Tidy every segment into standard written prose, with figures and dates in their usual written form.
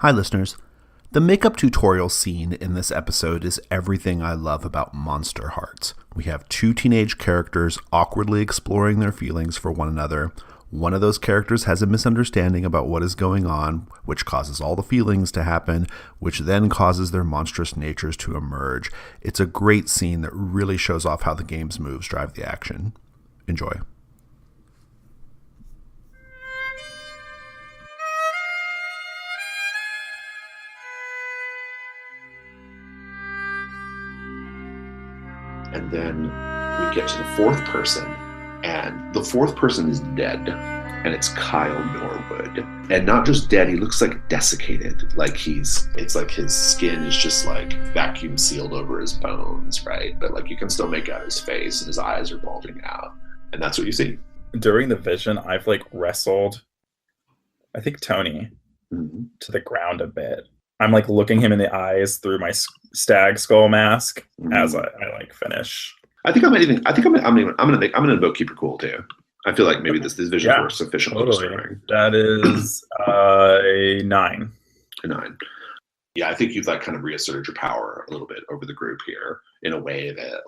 Hi, listeners. The makeup tutorial scene in this episode is everything I love about Monsterhearts. We have two teenage characters awkwardly exploring their feelings for one another. One of those characters has a misunderstanding about what is going on, which causes all the feelings to happen, which then causes their monstrous natures to emerge. It's a great scene that really shows off how the game's moves drive the action. Enjoy. And then we get to the fourth person, and the fourth person is dead, and it's Kyle Norwood. And not just dead, he looks like desiccated. It's like his skin is just like vacuum sealed over his bones, right? But like you can still make out his face, and his eyes are bulging out. And that's what you see. During the vision, I've wrestled, I think, Tony to the ground a bit. I'm looking him in the eyes through my stag skull mask as I finish. I'm gonna invoke Keep Her Cool too. I feel like maybe this vision were sufficiently disturbing. That is a 9. A 9. Yeah, I think you've kind of reasserted your power a little bit over the group here in a way that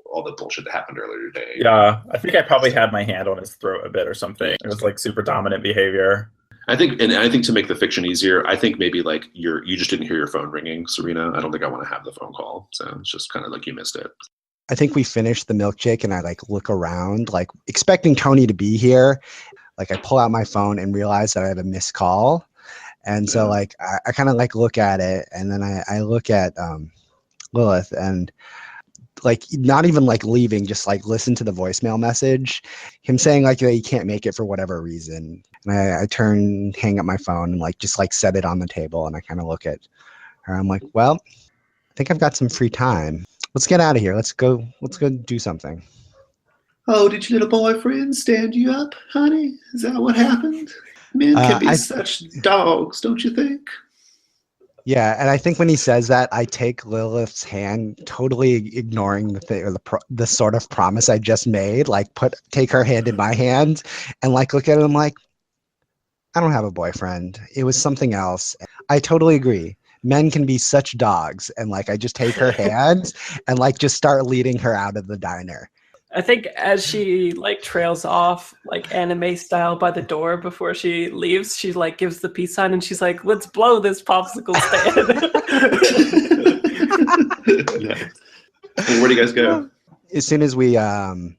all the bullshit that happened earlier today. Yeah, I think I probably had my hand on his throat a bit or something. It was super dominant behavior. I think to make the fiction easier, I think maybe you just didn't hear your phone ringing, Serena. I don't think I want to have the phone call, so it's just kind of like you missed it. I think we finished the milkshake, and I look around, expecting Tony to be here. I pull out my phone and realize that I have a missed call, and so I kind of look at it, and then I look at Lilith, and not even leaving, just listen to the voicemail message, him saying that he can't make it for whatever reason. And I hang up my phone and just set it on the table, and I kind of look at her. I'm like, well, I think I've got some free time. Let's get out of here. Let's go do something. Oh, did your little boyfriend stand you up, honey? Is that what happened? Men can be such dogs, don't you think? Yeah, and I think when he says that, I take Lilith's hand, totally ignoring the sort of promise I just made. Take her hand in my hand, and look at it. I'm like, I don't have a boyfriend. It was something else. I totally agree. Men can be such dogs, and I just take her hand and just start leading her out of the diner. I think as she trails off anime style by the door before she leaves, she gives the peace sign and she's like, let's blow this popsicle stand. Yeah. Well, where do you guys go? As soon as we and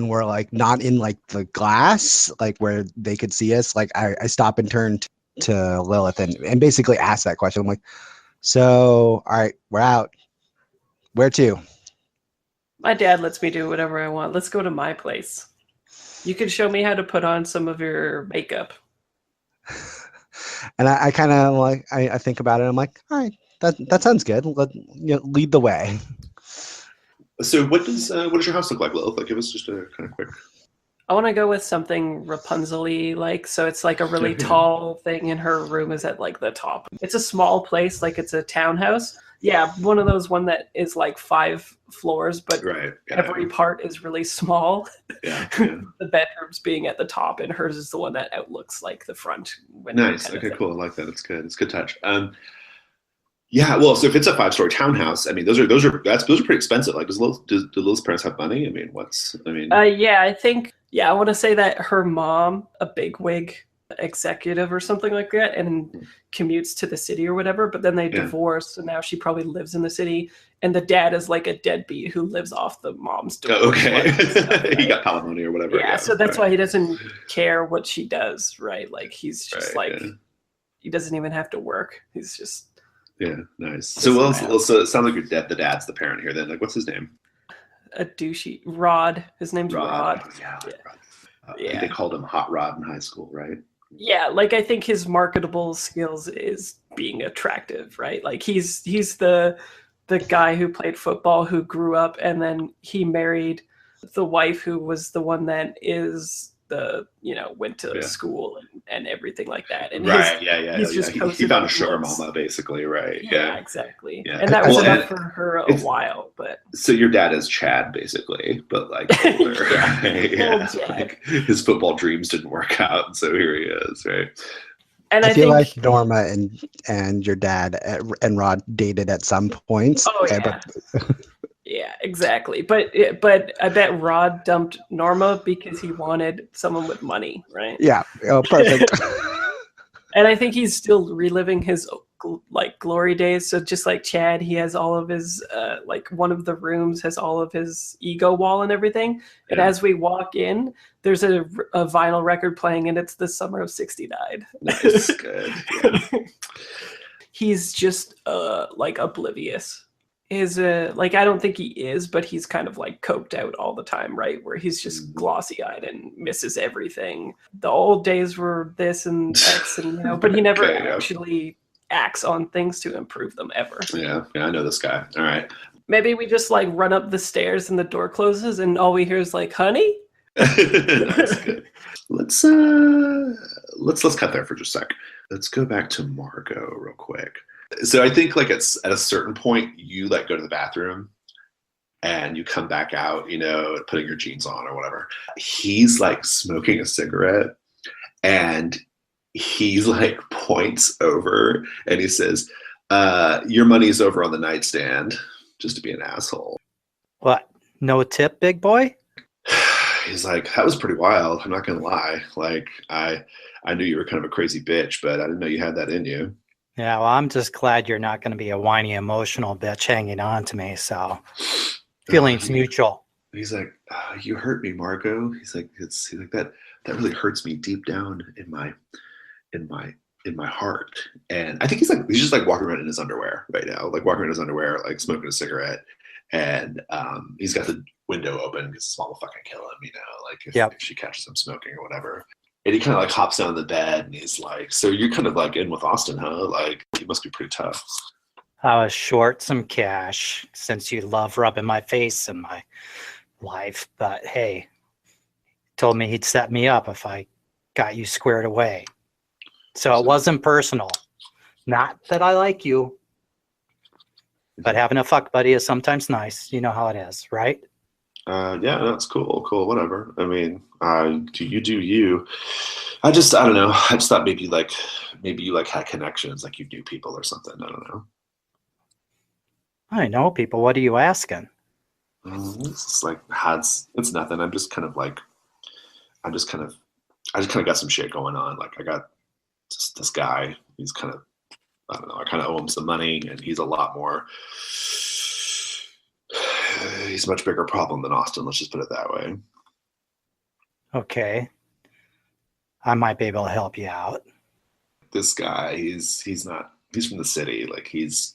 we're not in the glass where they could see us, I stop and turn to Lilith and basically ask that question. I'm like, so all right, we're out. Where to? My dad lets me do whatever I want. Let's go to my place. You can show me how to put on some of your makeup. And I kind of I think about it. I'm like, all right, that sounds good. Lead the way. So what does your house look like, Lilith? It was just a kind of quick. I want to go with something Rapunzel-y, so it's a really tall thing, and her room is at the top. It's a small place, it's a townhouse. Yeah, one of those that is 5 floors, but every part is really small. Yeah. The bedrooms being at the top, and hers is the one that outlooks the front window. Nice. Okay, cool. I like that. It's good. It's a good touch. Yeah. Well, so if it's a 5-story townhouse, those are pretty expensive. Do Lil's parents have money? Yeah, I think. Yeah, I want to say that her mom, a bigwig executive or something like that, and commutes to the city or whatever, but then they divorce, and now she probably lives in the city, and the dad is a deadbeat who lives off the mom's divorce. Oh, okay. He got palimony or whatever. Yeah, so that's why he doesn't care what she does, right? He's just he doesn't even have to work. He's just nice. So so it sounds like the dad's the parent here then. What's his name? A douchey Rod. His name's Rod. Yeah. I think they called him Hot Rod in high school, right? Yeah, I think his marketable skills is being attractive, right? He's the guy who played football, who grew up, and then he married the wife who was the one that is went to school and everything like that. And he found a sugar mama, basically, right? Yeah, exactly. Yeah. And that was enough for her a while. But so your dad is Chad, basically, but older. His football dreams didn't work out, so here he is, right? And I I feel think, like Norma and your dad and Rod dated at some points. oh yeah, yeah, exactly. But I bet Rod dumped Norma because he wanted someone with money, right? Yeah. Oh, perfect. And I think he's still reliving his like glory days. So just like Chad, he has all of his like one of the rooms has all of his ego wall and everything. And as we walk in, there's a vinyl record playing, and it's The Summer of '69. Nice, good. Yeah. He's just like oblivious. Is like, I don't think he is, but he's kind of like coked out all the time, right? Where he's just glossy eyed and misses everything. The old days were this and X, and but he never actually acts on things to improve them ever. Yeah, I know this guy. All right. Maybe we just like run up the stairs and the door closes, and all we hear is like, "Honey." That's good. Let's cut there for just a sec. Let's go back to Margot real quick. So I think like it's at a certain point you like go to the bathroom and you come back out, putting your jeans on or whatever. He's like smoking a cigarette and he's like points over and he says, your money's over on the nightstand, just to be an asshole. What? No tip, big boy? He's like, that was pretty wild. I'm not going to lie. Like, I knew you were kind of a crazy bitch, but I didn't know you had that in you. Yeah, well, I'm just glad you're not going to be a whiny, emotional bitch hanging on to me. So, feelings mutual. He's like, you hurt me, Margot. He's like, he's like that really hurts me deep down in my heart. And I think he's just like walking around in his underwear right now, like walking around in his underwear, like smoking a cigarette. And he's got the window open because his mom will fucking kill him, like if she catches him smoking or whatever. And he kind of like hops down the bed and he's like, so you're kind of like in with Austin, huh? Like, he must be pretty tough. I was short some cash since you love rubbing my face in my life. But hey, told me he'd set me up if I got you squared away. So it wasn't personal. Not that I like you. But having a fuck buddy is sometimes nice. You know how it is, right? Yeah, that's cool, whatever. I mean, you do you. I don't know. I just thought maybe you like had connections, like you knew people or something. I don't know. I know people. What are you asking? It's like it's nothing. I just kind of got some shit going on. Like I got just this guy. He's kind of, I don't know. I kind of owe him some money, and he's a lot more. He's a much bigger problem than Austin. Let's just put it that way. Okay, I might be able to help you out. This guy, he's from the city. Like he's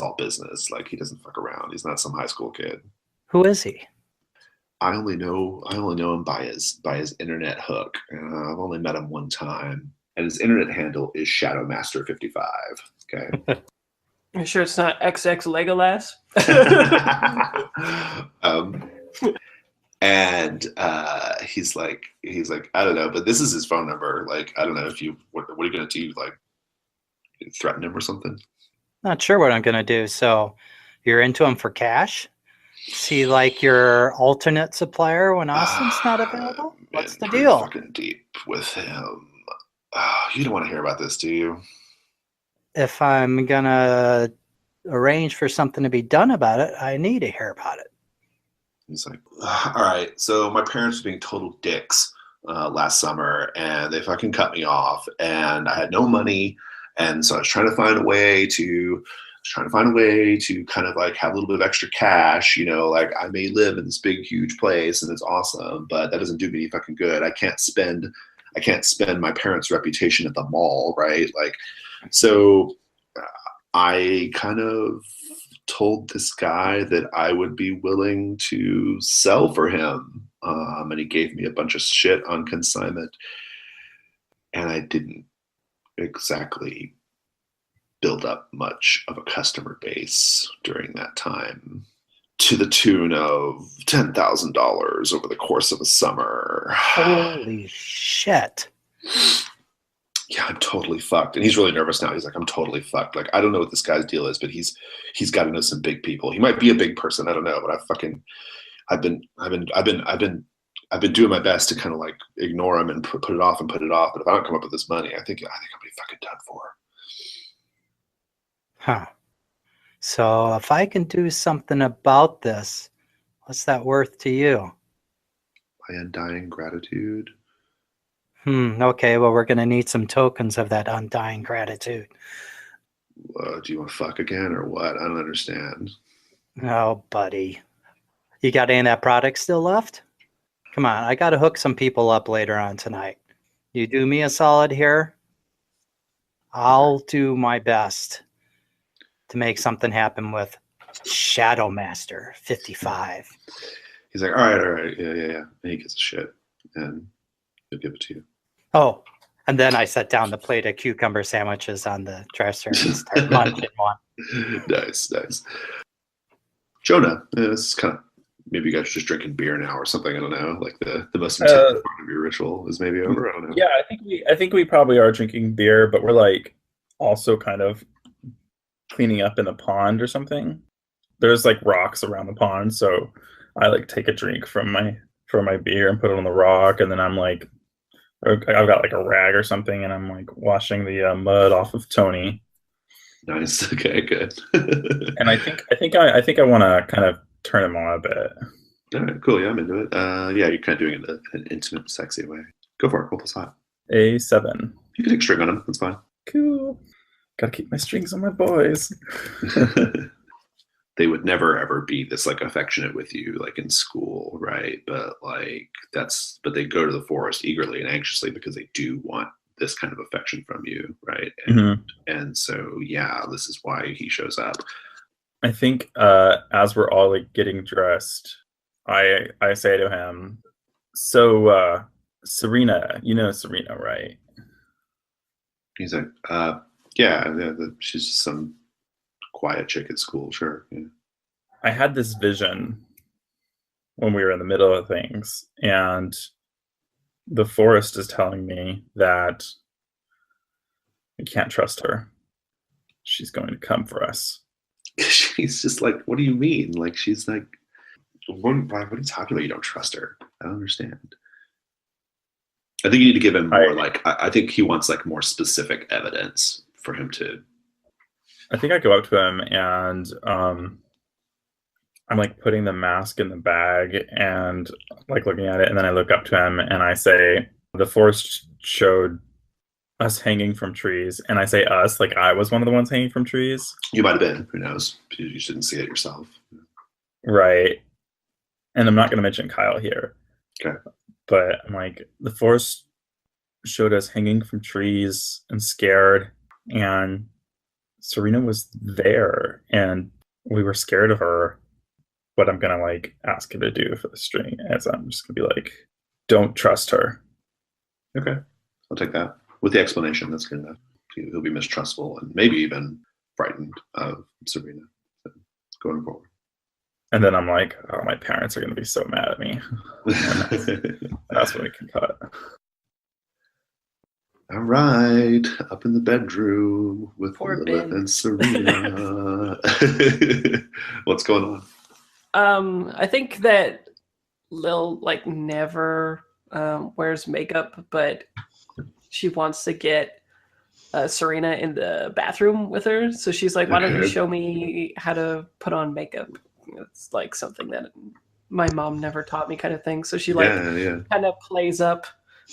all business. Like he doesn't fuck around. He's not some high school kid. Who is he? I only know him by his internet hook. I've only met him one time, and his internet handle is Shadowmaster55. Okay. You sure it's not XX Legolas? And he's like, I don't know, but this is his phone number. Like, I don't know if what are you gonna do? Like, threaten him or something? Not sure what I'm gonna do. So, you're into him for cash? See, like your alternate supplier when Austin's not available? What's the deal? Fucking deep with him. You don't want to hear about this, do you? If I'm gonna arrange for something to be done about it, I need to hear about it. He's like, all right, so my parents were being total dicks last summer, and they fucking cut me off, and I had no money, and so I was trying to find a way to kind of like have a little bit of extra cash, like I may live in this big, huge place, and it's awesome, but that doesn't do me any fucking good. I can't spend my parents' reputation at the mall, right? Like, so I kind of told this guy that I would be willing to sell for him. And he gave me a bunch of shit on consignment. And I didn't exactly build up much of a customer base during that time, to the tune of $10,000 over the course of a summer. Holy shit. Yeah, I'm totally fucked. And he's really nervous now. He's like, I'm totally fucked. Like, I don't know what this guy's deal is, but he's got to know some big people. He might be a big person. I don't know, but I've been I've been doing my best to kind of like ignore him and put it off and put it off. But if I don't come up with this money, I think I'll be fucking done for. Huh. So if I can do something about this, what's that worth to you? My undying gratitude. Okay, well, we're going to need some tokens of that undying gratitude. Do you want to fuck again or what? I don't understand. Oh, buddy. You got any of that product still left? Come on, I got to hook some people up later on tonight. You do me a solid here. I'll do my best to make something happen with Shadow Master 55. He's like, all right. Yeah. And he gets a shit. And he'll give it to you. Oh, and then I set down the plate of cucumber sandwiches on the dresser and start munching one. Nice. Jonah, this is kind of, maybe you guys are just drinking beer now or something. I don't know. Like the most intense part of your ritual is maybe over. I don't know. Yeah, I think we probably are drinking beer, but we're like also kind of cleaning up in the pond or something. There's like rocks around the pond, so I like take a drink from my beer and put it on the rock, and then I'm like, I've got like a rag or something, and I'm like washing the mud off of Tony. Nice. Okay, good. And I think I want to kind of turn him on a bit. All right, cool. Yeah, I'm into it. Yeah, you're kind of doing it in an intimate, sexy way. Go for it. Roll plus hot. A 7. You can take a string on him. That's fine. Cool. Gotta keep my strings on my boys. They would never ever be this like affectionate with you like in school, right? But they go to the forest eagerly and anxiously because they do want this kind of affection from you, right? And so yeah, this is why he shows up. I think as we're all like getting dressed, I say to him, so Serena, you know Serena, right? He's like, yeah, she's just some quiet chick at school, sure. Yeah. I had this vision when we were in the middle of things, and the forest is telling me that we can't trust her. She's going to come for us. She's just like, what do you mean? Like, she's like, what are you talking about? You don't trust her. I don't understand. I think you need to give him more I think he wants like more specific evidence for him to. I think I go up to him and I'm like putting the mask in the bag and like looking at it, and then I look up to him and I say, the forest showed us hanging from trees, and I say us like I was one of the ones hanging from trees. You might have been, who knows? You just didn't see it yourself. Right. And I'm not going to mention Kyle here. Okay. But I'm like, the forest showed us hanging from trees and scared, and Serena was there and we were scared of her. What I'm going to like ask her to do for the string is I'm just going to be like, don't trust her. Okay. I'll take that. With the explanation, that's good enough. He'll be mistrustful and maybe even frightened of Serena going forward. And then I'm like, oh, my parents are going to be so mad at me. That's when we can cut. All right. Up in the bedroom with Poor Lilith Ben. and Serena. What's going on? I think that Lil like never wears makeup, but she wants to get Serena in the bathroom with her. So she's like, why don't you show me how to put on makeup? It's like something that my mom never taught me, kind of thing. So she like kind of plays up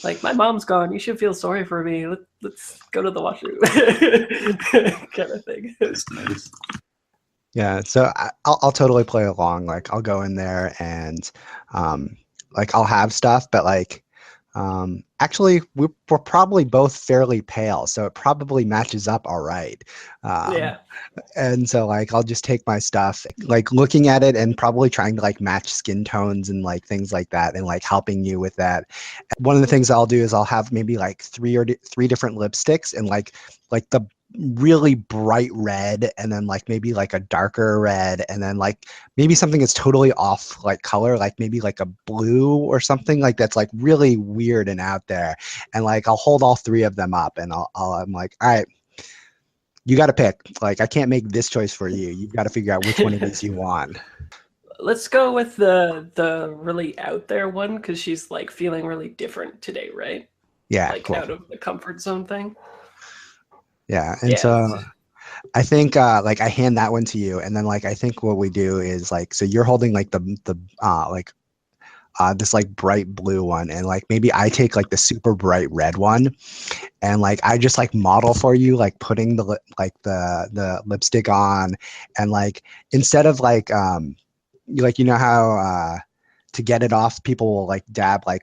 like, my mom's gone, you should feel sorry for me. Let's go to the washroom. Kind of thing. That's nice. Yeah, so I'll totally play along. Like, I'll go in there and like I'll have stuff, but like actually we're probably both fairly pale, so it probably matches up all right. Yeah. And so like I'll just take my stuff, like looking at it and probably trying to like match skin tones and like things like that, and like helping you with that. One of the things I'll do is I'll have maybe like three different lipsticks, and like the really bright red, and then like maybe like a darker red, and then like maybe something that's totally off like color, like maybe like a blue or something like that's like really weird and out there. And like I'll hold all three of them up, and I'm like, all right, you got to pick. Like, I can't make this choice for you. You've got to figure out which one of these you want. Let's go with the really out there one because she's like feeling really different today, right? Yeah, Like cool. out of the comfort zone thing. Yeah, and so I think like I hand that one to you, and then like I think what we do is like, so you're holding like the like this like bright blue one, and like maybe I take like the super bright red one, and like I just like model for you like putting the lipstick on, and like instead of like you know how to get it off people will like dab like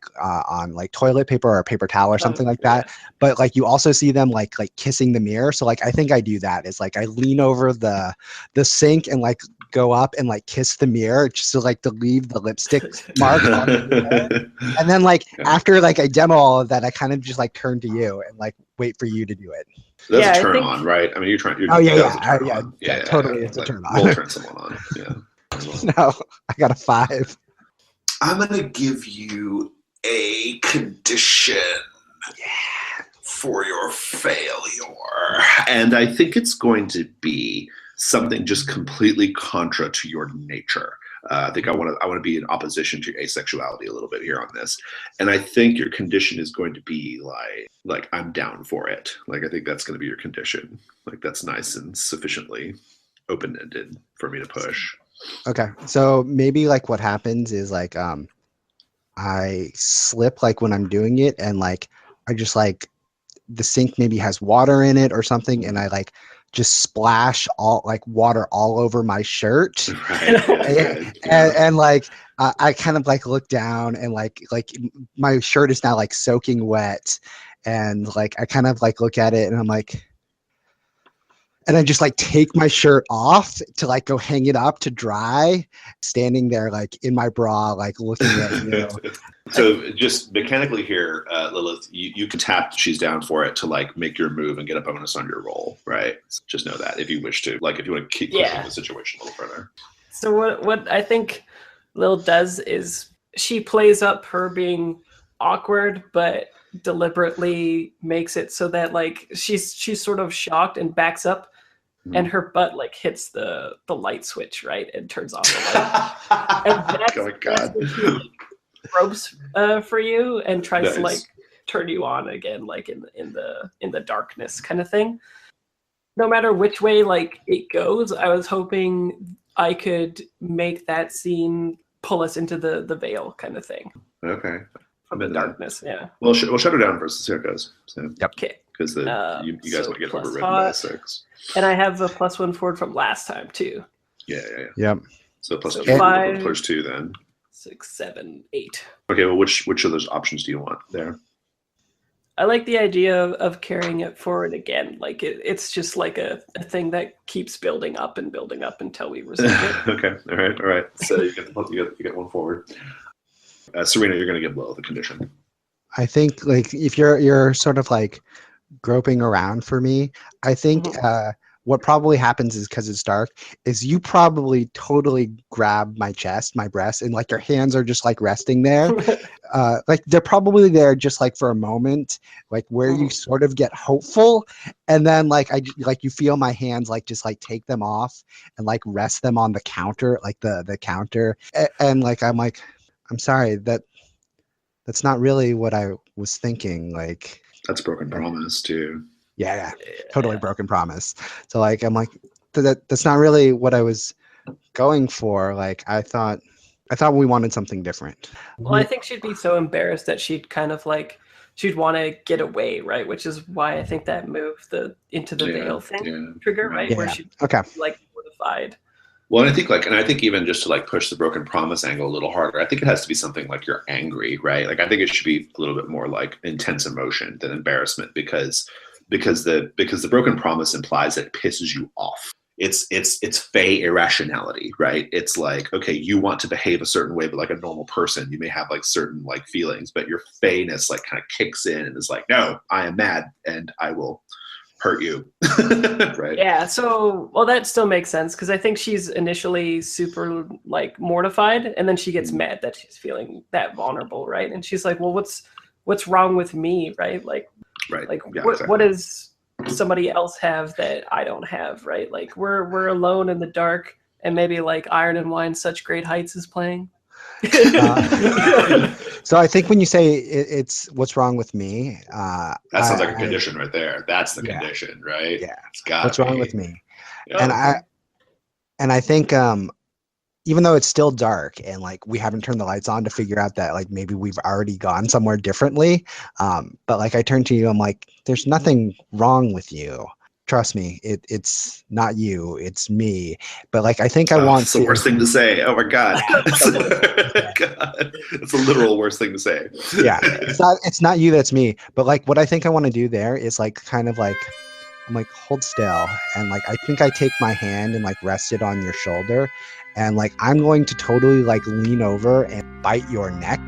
on like toilet paper or paper towel or something like that, but like you also see them like kissing the mirror. So like I think I do that is like I lean over the sink and like go up and like kiss the mirror just to like to leave the lipstick mark on the mirror. And then like after like I demo all of that, I kind of just like turn to you and like wait for you to do it. That's a turn on, right? I mean, you're trying. Oh yeah, totally. It's a turn on. We'll turn someone on. Yeah. No, I got a 5. I'm gonna give you a condition for your failure, and I think it's going to be something just completely contra to your nature. I think I want to be in opposition to your asexuality a little bit here on this, and I think your condition is going to be like I'm down for it. Like I think that's going to be your condition. Like that's nice and sufficiently open-ended for me to push. Okay, so maybe like what happens is like I slip like when I'm doing it, and like I just like the sink maybe has water in it or something, and I like just splash all like water all over my shirt. Right. And like I kind of like look down, and like my shirt is now like soaking wet, and like I kind of like look at it, and I'm like, and I just like take my shirt off to like go hang it up to dry, standing there like in my bra, like looking at you. So just mechanically here, Lilith, you can tap She's Down for It to like make your move and get a bonus on your roll, right? So just know that if you wish to, like if you want to keep pushing the situation a little further. So what I think Lil does is she plays up her being awkward, but deliberately makes it so that like she's sort of shocked and backs up, and her butt like hits the light switch, right, and turns off the light. And that's when she like, gropes for you and tries to like turn you on again, like in the darkness kind of thing. No matter which way like it goes, I was hoping I could make that scene pull us into the veil kind of thing. Okay. From the darkness, yeah. We'll shut her down first. See how it goes. So, yep. Okay. Because you guys want to get overridden by 6. And I have a +1 forward from last time too. Yeah. Yep. So plus 2, 5, plus 2 then. 6, 7, 8. Okay. Well, which of those options do you want there? I like the idea of carrying it forward again. Like it's just like a thing that keeps building up until we resolve it. Okay. All right. So you get one forward. Serena, you're going to give Lil the condition. I think like if you're sort of like groping around for me, I think what probably happens is because it's dark is you probably totally grab my chest, my breast, and like your hands are just like resting there. Like they're probably there just like for a moment, like where you sort of get hopeful, and then like you feel my hands like just like take them off and like rest them on the counter, like the counter, and like I'm sorry, that's not really what I was thinking. Like that's broken promise too. Yeah, totally broken promise. So like I'm like that's not really what I was going for. Like I thought we wanted something different. Well, I think she'd be so embarrassed that she'd kind of like she'd want to get away, right? Which is why I think that move into the veil thing trigger, right? Where she'd be like mortified. Well, and I think even just to like push the broken promise angle a little harder, I think it has to be something like you're angry, right? Like I think it should be a little bit more like intense emotion than embarrassment because the broken promise implies that it pisses you off. It's fey irrationality, right? It's like, okay, you want to behave a certain way, but like a normal person, you may have like certain like feelings, but your feyness like kind of kicks in and is like, no, I am mad and I will hurt you. Right? Yeah, so well that still makes sense because I think she's initially super like mortified and then she gets mad that she's feeling that vulnerable, right? And she's like, well, what's wrong with me, right? Like what does somebody else have that I don't have, right? Like we're alone in the dark and maybe like Iron and Wine, Such Great Heights is playing. So I think when you say it's what's wrong with me, that sounds like a condition right there. That's the condition, right? Yeah. It's got what's wrong with me? Yeah. And I think even though it's still dark and like we haven't turned the lights on to figure out that like maybe we've already gone somewhere differently, but like I turn to you, I'm like, there's nothing wrong with you. Trust me, it's not you, it's me. But like I think I want it's the worst thing to say. Oh my God. God. It's a literal worst thing to say. Yeah. It's not you, that's me. But like what I think I want to do there is like kind of like I'm like, hold still. And like, I think I take my hand and like rest it on your shoulder. And like, I'm going to totally like lean over and bite your neck.